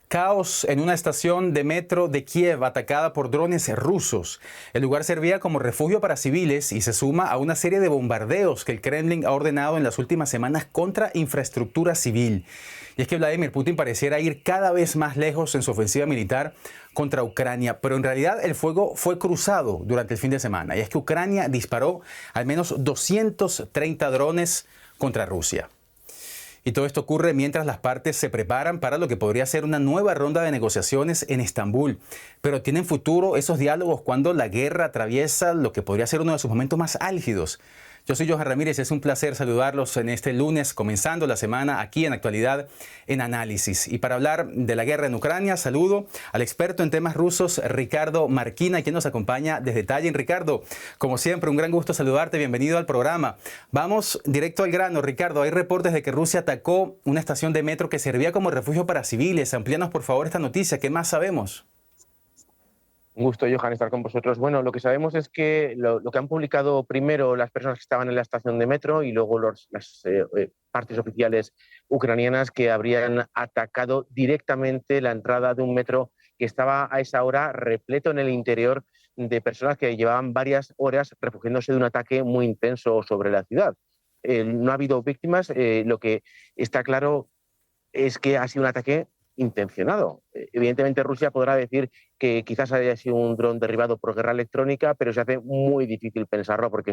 Caos en una estación de metro de Kiev atacada por drones rusos. El lugar servía como refugio para civiles y se suma a una serie de bombardeos que el Kremlin ha ordenado en las últimas semanas contra infraestructura civil. Y es que Vladimir Putin pareciera ir cada vez más lejos en su ofensiva militar contra Ucrania, pero en realidad el fuego fue cruzado durante el fin de semana. Y es que Ucrania disparó al menos 230 drones contra Rusia. Y todo esto ocurre mientras las partes se preparan para lo que podría ser una nueva ronda de negociaciones en Estambul. Pero ¿tienen futuro esos diálogos cuando la guerra atraviesa lo que podría ser uno de sus momentos más álgidos? Yo soy Johan Ramírez y es un placer saludarlos en este lunes, comenzando la semana aquí en Actualidad en Análisis. Y para hablar de la guerra en Ucrania, saludo al experto en temas rusos, Ricardo Marquina, quien nos acompaña desde Tallin. Ricardo, como siempre, un gran gusto saludarte, bienvenido al programa. Vamos directo al grano, Ricardo. Hay reportes de que Rusia atacó una estación de metro que servía como refugio para civiles. Amplíanos, por favor, esta noticia. ¿Qué más sabemos? Un gusto, Johan, estar con vosotros. Bueno, lo que sabemos es que lo que han publicado primero las personas que estaban en la estación de metro y luego las partes oficiales ucranianas que habrían atacado directamente la entrada de un metro que estaba a esa hora repleto en el interior de personas que llevaban varias horas refugiándose de un ataque muy intenso sobre la ciudad. No ha habido víctimas. Lo que está claro es que ha sido un ataque intencionado. Evidentemente Rusia podrá decir que quizás haya sido un dron derribado por guerra electrónica, pero se hace muy difícil pensarlo porque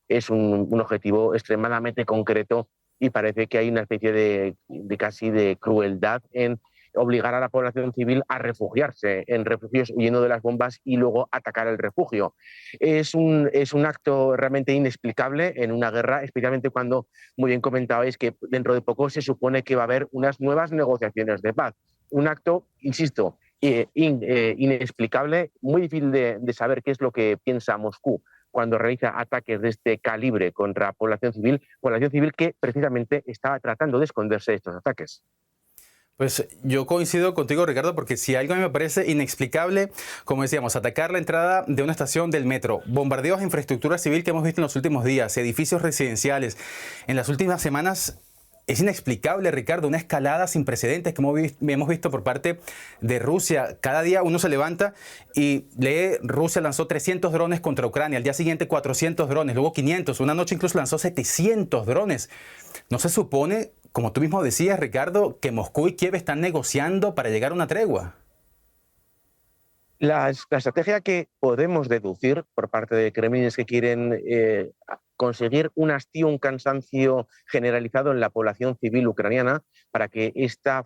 es un objetivo extremadamente concreto y parece que hay una especie de casi de crueldad en obligar a la población civil a refugiarse en refugios huyendo de las bombas y luego atacar el refugio. Es un acto realmente inexplicable en una guerra, especialmente cuando, muy bien comentabais, que dentro de poco se supone que va a haber unas nuevas negociaciones de paz. Un acto, insisto, inexplicable, muy difícil de saber qué es lo que piensa Moscú cuando realiza ataques de este calibre contra población civil que precisamente estaba tratando de esconderse de estos ataques. Pues yo coincido contigo, Ricardo, porque si algo a mí me parece inexplicable, como decíamos, atacar la entrada de una estación del metro, bombardeos a infraestructura civil que hemos visto en los últimos días, edificios residenciales, en las últimas semanas, es inexplicable, Ricardo, una escalada sin precedentes que hemos visto por parte de Rusia. Cada día uno se levanta y lee, Rusia lanzó 300 drones contra Ucrania, al día siguiente 400 drones, luego 500, una noche incluso lanzó 700 drones. ¿No se supone, como tú mismo decías, Ricardo, que Moscú y Kiev están negociando para llegar a una tregua? La estrategia que podemos deducir por parte de Kremlin es que quieren conseguir un hastío, un cansancio generalizado en la población civil ucraniana para que ésta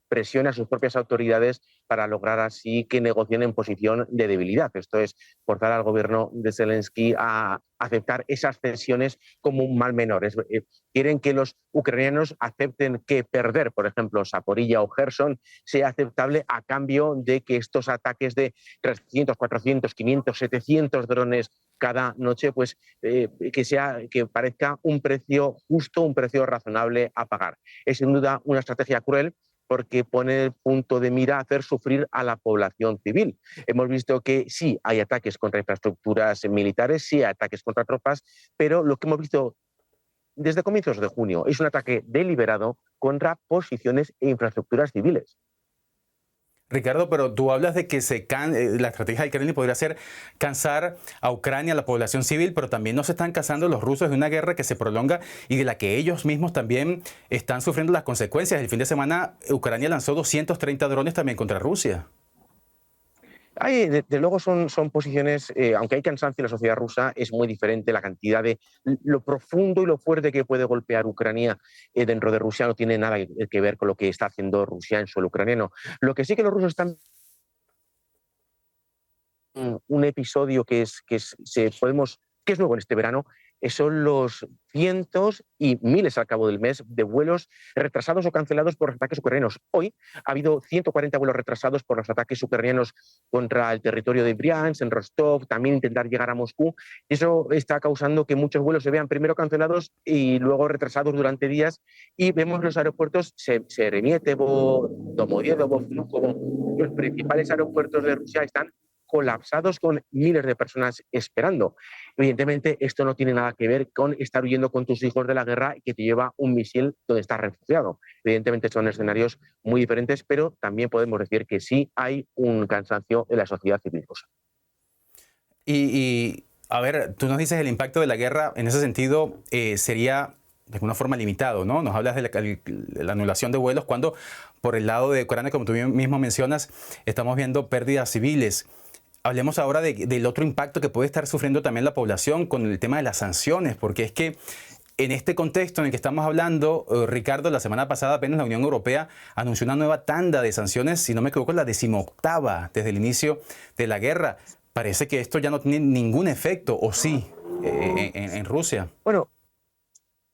presione a sus propias autoridades para lograr así que negocien en posición de debilidad. Esto es, forzar al gobierno de Zelensky a aceptar esas cesiones como un mal menor. Quieren que los ucranianos acepten que perder, por ejemplo, Zaporilla o Gerson, sea aceptable a cambio de que estos ataques de 300, 400, 500, 700 drones cada noche, pues que parezca un precio justo, un precio razonable a pagar. Es sin duda una estrategia cruel porque pone el punto de mira a hacer sufrir a la población civil. Hemos visto que sí hay ataques contra infraestructuras militares, sí hay ataques contra tropas, pero lo que hemos visto desde comienzos de junio es un ataque deliberado contra posiciones e infraestructuras civiles. Ricardo, pero tú hablas de que la estrategia del Kremlin podría ser cansar a Ucrania, a la población civil, pero también no se están cansando los rusos de una guerra que se prolonga y de la que ellos mismos también están sufriendo las consecuencias. El fin de semana Ucrania lanzó 230 drones también contra Rusia. De luego son posiciones, aunque hay cansancio en la sociedad rusa, es muy diferente la cantidad de lo profundo y lo fuerte que puede golpear Ucrania dentro de Rusia no tiene nada que ver con lo que está haciendo Rusia en suelo ucraniano. Lo que sí que los rusos están un episodio que es nuevo en este verano, son los cientos y miles al cabo del mes de vuelos retrasados o cancelados por los ataques ucranianos. Hoy ha habido 140 vuelos retrasados por los ataques ucranianos contra el territorio de Briansk, en Rostov, también intentar llegar a Moscú. Y eso está causando que muchos vuelos se vean primero cancelados y luego retrasados durante días. Y vemos los aeropuertos, Sheremetyevo, Domodedovo, Vnukovo, los principales aeropuertos de Rusia están colapsados con miles de personas esperando. Evidentemente, esto no tiene nada que ver con estar huyendo con tus hijos de la guerra y que te lleva un misil donde estás refugiado. Evidentemente son escenarios muy diferentes, pero también podemos decir que sí hay un cansancio en la sociedad civil rusa. A ver, tú nos dices el impacto de la guerra, en ese sentido, sería de alguna forma limitado, ¿no? Nos hablas de la anulación de vuelos cuando por el lado de Ucrania, como tú mismo mencionas, estamos viendo pérdidas civiles. Hablemos ahora del otro impacto que puede estar sufriendo también la población con el tema de las sanciones, porque es que en este contexto en el que estamos hablando, Ricardo, la semana pasada apenas la Unión Europea anunció una nueva tanda de sanciones, si no me equivoco, la 18ª desde el inicio de la guerra. Parece que esto ya no tiene ningún efecto, ¿o sí, en Rusia? Bueno,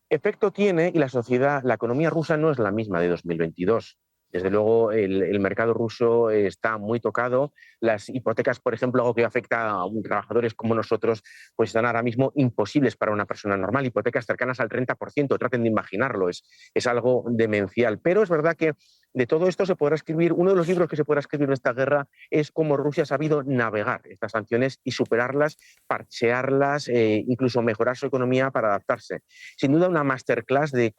efecto tiene, y la sociedad, la economía rusa no es la misma de 2022. Desde luego, el mercado ruso está muy tocado. Las hipotecas, por ejemplo, algo que afecta a trabajadores como nosotros, pues están ahora mismo imposibles para una persona normal. Hipotecas cercanas al 30%, traten de imaginarlo, es algo demencial. Pero es verdad que de todo esto se podrá escribir, uno de los libros que se podrá escribir en esta guerra es cómo Rusia ha sabido navegar estas sanciones y superarlas, parchearlas, incluso mejorar su economía para adaptarse. Sin duda una masterclass de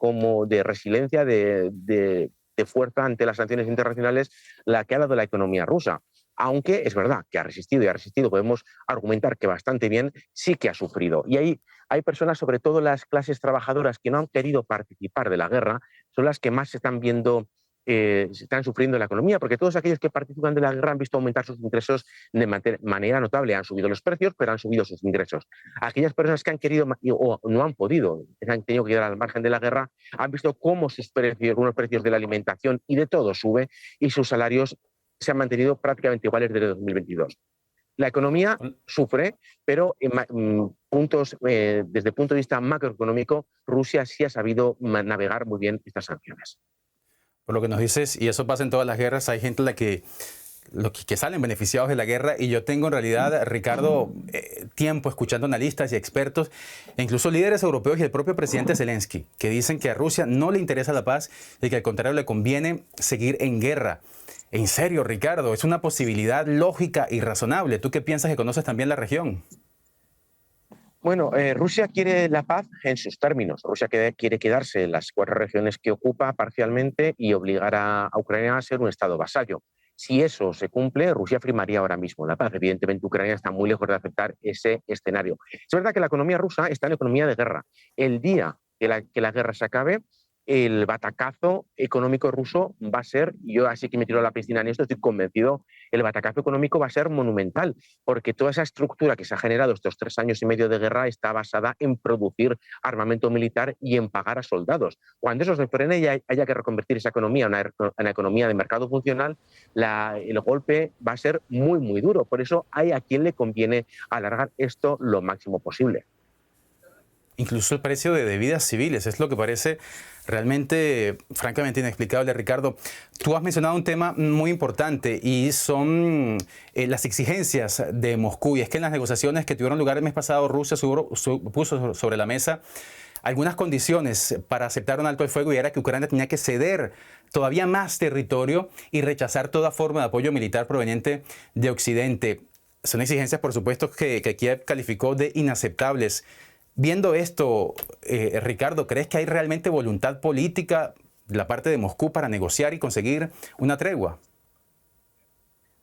resiliencia, de fuerza ante las sanciones internacionales, la que ha dado la economía rusa. Aunque es verdad que ha resistido y ha resistido, podemos argumentar que bastante bien, sí que ha sufrido. Y hay personas, sobre todo las clases trabajadoras, que no han querido participar de la guerra, son las que más se están viendo, se están sufriendo la economía, porque todos aquellos que participan de la guerra han visto aumentar sus ingresos de manera notable. Han subido los precios, pero han subido sus ingresos. Aquellas personas que han querido o no han podido, han tenido que quedar al margen de la guerra, han visto cómo sus precios, unos precios de la alimentación y de todo sube, y sus salarios se han mantenido prácticamente iguales desde 2022. La economía sufre, pero desde el punto de vista macroeconómico, Rusia sí ha sabido navegar muy bien estas sanciones. Por lo que nos dices, y eso pasa en todas las guerras, hay gente a la que salen beneficiados de la guerra, y yo tengo en realidad, Ricardo, tiempo escuchando analistas y expertos, e incluso líderes europeos y el propio presidente Zelensky, que dicen que a Rusia no le interesa la paz y que al contrario le conviene seguir en guerra. En serio, Ricardo, es una posibilidad lógica y razonable. ¿Tú qué piensas, que conoces también la región? Bueno, Rusia quiere la paz en sus términos. Rusia quiere quedarse en las 4 regiones que ocupa parcialmente y obligar a Ucrania a ser un Estado vasallo. Si eso se cumple, Rusia firmaría ahora mismo la paz. Evidentemente, Ucrania está muy lejos de aceptar ese escenario. Es verdad que la economía rusa está en economía de guerra. El día que la guerra se acabe, el batacazo económico ruso va a ser, yo así que me tiro a la piscina en esto, estoy convencido, el batacazo económico va a ser monumental, porque toda esa estructura que se ha generado estos 3 años y medio de guerra está basada en producir armamento militar y en pagar a soldados. Cuando eso se frene y haya que reconvertir esa economía en una economía de mercado funcional, el golpe va a ser muy, muy duro. Por eso hay a quien le conviene alargar esto lo máximo posible. Incluso el precio de vidas civiles, es lo que parece realmente, francamente inexplicable, Ricardo. Tú has mencionado un tema muy importante y son las exigencias de Moscú. Y es que en las negociaciones que tuvieron lugar el mes pasado, Rusia puso sobre la mesa algunas condiciones para aceptar un alto el fuego, y era que Ucrania tenía que ceder todavía más territorio y rechazar toda forma de apoyo militar proveniente de Occidente. Son exigencias, por supuesto, que Kiev calificó de inaceptables. Viendo esto, Ricardo, ¿crees que hay realmente voluntad política de la parte de Moscú para negociar y conseguir una tregua?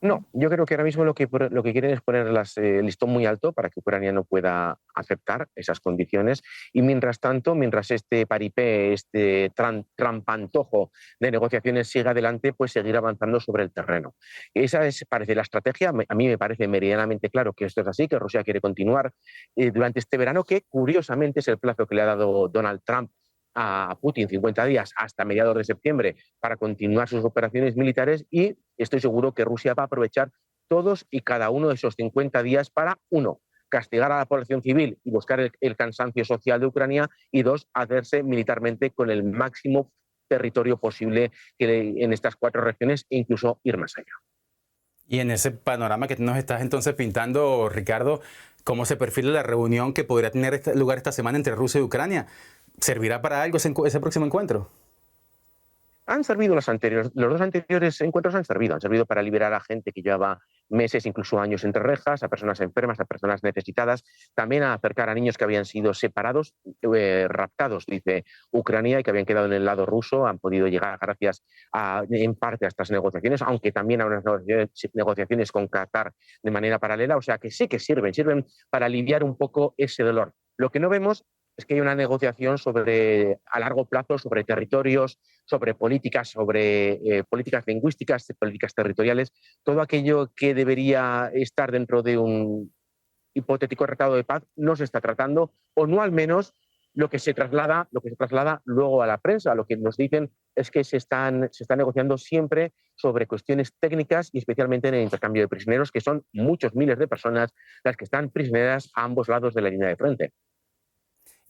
No, yo creo que ahora mismo lo que quieren es poner el listón muy alto para que Ucrania no pueda aceptar esas condiciones, y mientras tanto, mientras este paripé, este trampantojo de negociaciones siga adelante, pues seguir avanzando sobre el terreno. Esa parece la estrategia. A mí me parece meridianamente claro que esto es así, que Rusia quiere continuar durante este verano, que curiosamente es el plazo que le ha dado Donald Trump a Putin, 50 días hasta mediados de septiembre, para continuar sus operaciones militares, y estoy seguro que Rusia va a aprovechar todos y cada uno de esos 50 días para, 1, castigar a la población civil y buscar el cansancio social de Ucrania, y 2, hacerse militarmente con el máximo territorio posible en estas 4 regiones, e incluso ir más allá. Y en ese panorama que nos estás entonces pintando, Ricardo, ¿cómo se perfila la reunión que podría tener lugar esta semana entre Rusia y Ucrania? ¿Servirá para algo ese próximo encuentro? Han servido los dos anteriores encuentros han servido para liberar a gente que llevaba meses, incluso años entre rejas, a personas enfermas, a personas necesitadas, también a acercar a niños que habían sido separados, raptados, dice Ucrania, y que habían quedado en el lado ruso, han podido llegar gracias en parte a estas negociaciones, aunque también a unas negociaciones con Qatar de manera paralela, o sea que sí que sirven para aliviar un poco ese dolor. Lo que no vemos es que hay una negociación a largo plazo sobre territorios, sobre políticas lingüísticas, políticas territoriales, todo aquello que debería estar dentro de un hipotético tratado de paz no se está tratando, o no al menos lo que se traslada luego a la prensa. Lo que nos dicen es que se está negociando siempre sobre cuestiones técnicas y especialmente en el intercambio de prisioneros, que son muchos miles de personas las que están prisioneras a ambos lados de la línea de frente.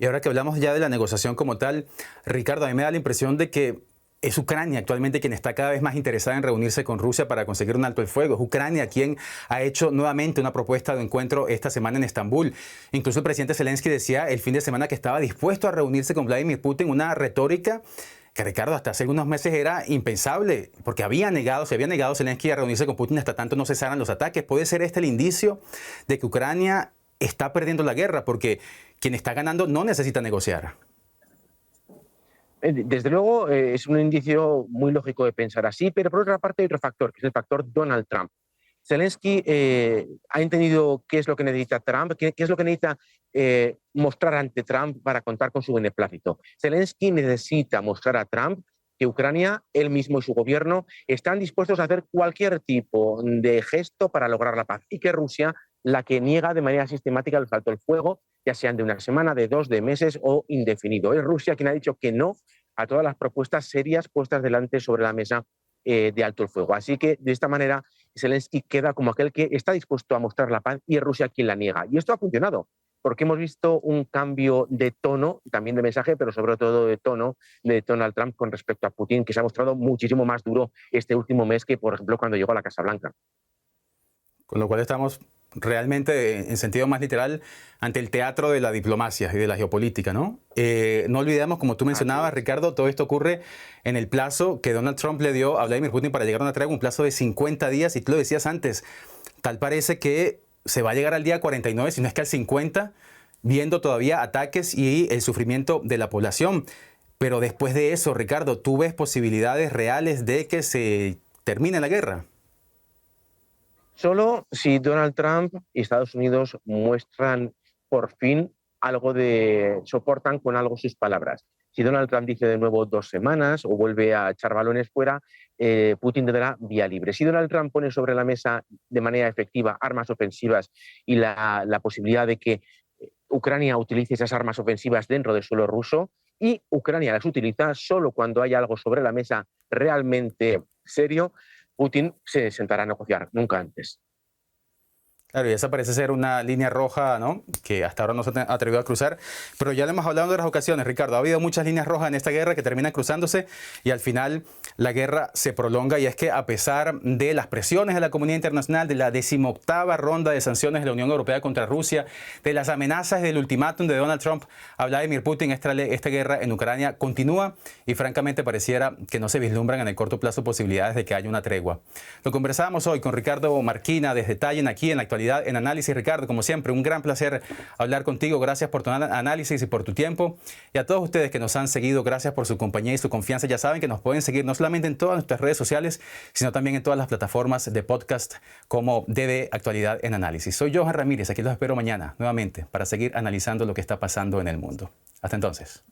Y ahora que hablamos ya de la negociación como tal, Ricardo, a mí me da la impresión de que es Ucrania actualmente quien está cada vez más interesada en reunirse con Rusia para conseguir un alto el fuego. Es Ucrania quien ha hecho nuevamente una propuesta de encuentro esta semana en Estambul. Incluso el presidente Zelensky decía el fin de semana que estaba dispuesto a reunirse con Vladimir Putin, una retórica que, Ricardo, hasta hace algunos meses era impensable, porque se había negado Zelensky a reunirse con Putin hasta tanto no cesaran los ataques. ¿Puede ser este el indicio de que Ucrania está perdiendo la guerra? Porque quien está ganando no necesita negociar. Desde luego es un indicio muy lógico de pensar así, pero por otra parte hay otro factor, que es el factor Donald Trump. Zelensky ha entendido qué es lo que necesita Trump, qué es lo que necesita mostrar ante Trump para contar con su beneplácito. Zelensky necesita mostrar a Trump que Ucrania, él mismo y su gobierno están dispuestos a hacer cualquier tipo de gesto para lograr la paz, y que Rusia la que niega de manera sistemática el alto el fuego, ya sean de una semana, de 2, de meses o indefinido. Es Rusia quien ha dicho que no a todas las propuestas serias puestas delante sobre la mesa de alto el fuego. Así que de esta manera Zelensky queda como aquel que está dispuesto a mostrar la paz y es Rusia quien la niega. Y esto ha funcionado, porque hemos visto un cambio de tono, también de mensaje, pero sobre todo de tono de Donald Trump con respecto a Putin, que se ha mostrado muchísimo más duro este último mes que, por ejemplo, cuando llegó a la Casa Blanca. Con lo cual estamos realmente, en sentido más literal, ante el teatro de la diplomacia y de la geopolítica, ¿no? No olvidemos, como tú mencionabas, Ricardo, todo esto ocurre en el plazo que Donald Trump le dio a Vladimir Putin para llegar a una tregua, un plazo de 50 días, y tú lo decías antes, tal parece que se va a llegar al día 49, si no es que al 50, viendo todavía ataques y el sufrimiento de la población. Pero después de eso, Ricardo, ¿tú ves posibilidades reales de que se termine la guerra? Solo si Donald Trump y Estados Unidos muestran por fin soportan con algo sus palabras. Si Donald Trump dice de nuevo 2 semanas o vuelve a echar balones fuera, Putin tendrá vía libre. Si Donald Trump pone sobre la mesa de manera efectiva armas ofensivas y la posibilidad de que Ucrania utilice esas armas ofensivas dentro del suelo ruso, y Ucrania las utiliza solo cuando hay algo sobre la mesa realmente serio, Putin se sentará a negociar, nunca antes. Claro, y esa parece ser una línea roja, ¿no?, que hasta ahora no se ha atrevido a cruzar. Pero ya lo hemos hablado en otras ocasiones, Ricardo. Ha habido muchas líneas rojas en esta guerra que terminan cruzándose y al final la guerra se prolonga. Y es que a pesar de las presiones de la comunidad internacional, de la 18ª ronda de sanciones de la Unión Europea contra Rusia, de las amenazas del ultimátum de Donald Trump a Vladimir Putin, esta guerra en Ucrania continúa y francamente pareciera que no se vislumbran en el corto plazo posibilidades de que haya una tregua. Lo conversábamos hoy con Ricardo Marquina desde Tallinn, aquí en la actualidad en Análisis. Ricardo, como siempre, un gran placer hablar contigo. Gracias por tu análisis y por tu tiempo. Y a todos ustedes que nos han seguido, gracias por su compañía y su confianza. Ya saben que nos pueden seguir no solamente en todas nuestras redes sociales, sino también en todas las plataformas de podcast como DD Actualidad en Análisis. Soy Johan Ramírez. Aquí los espero mañana nuevamente para seguir analizando lo que está pasando en el mundo. Hasta entonces.